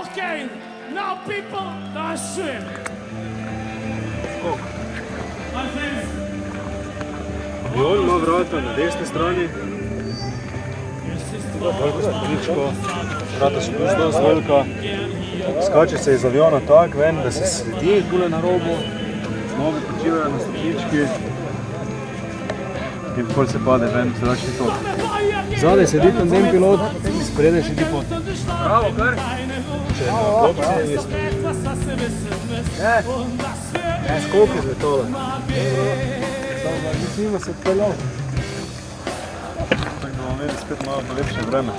Okay, now people, that's it. Avion ima vrata na desni strani. Priličko, vrata so tu zelo velika. Skače se iz aviona tak ven, da se sedi tule na robu. Noge počivajo na stopnički. In potem se pade ven, zračni tok. Zadaj sedi tandem pilot, spredaj sedi pot. Bravo, kar? Če je na opcije isto. Skok je zletole. Mislim, da se odpeljal. Tako da bomo imeli spet malo lepše vreme.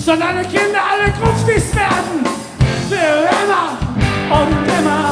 Soll deine Kinder alle Gruftis werden, für immer und immer.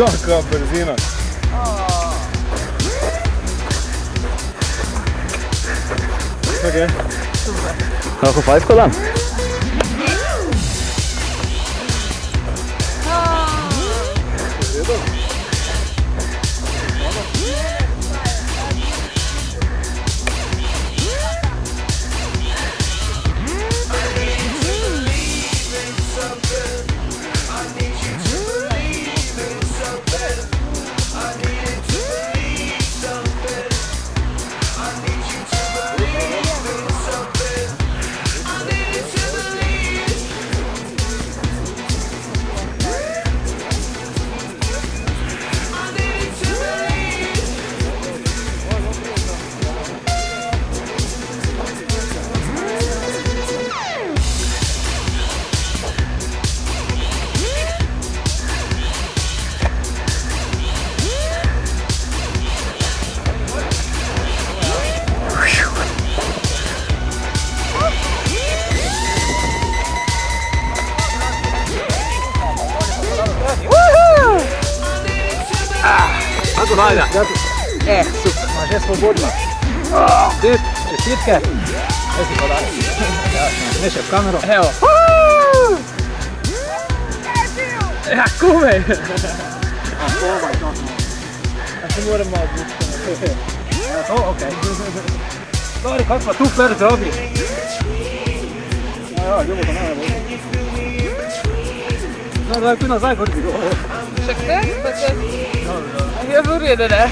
Kakva brzina. Okay. Lahko fajfko dam? Zmaga. Super. Ma že svobodna. Dip, čestitke. Kaj si podal? Ne še v kamero. Evo. Ja, kume. A se moramo odbučiti. Ja, to, okej. Stari, kako pa tu fer zrobi? Ja, ljubo to ne bo. Daj, tu nazaj, kot bi. Še kaj? Je v redu, ne?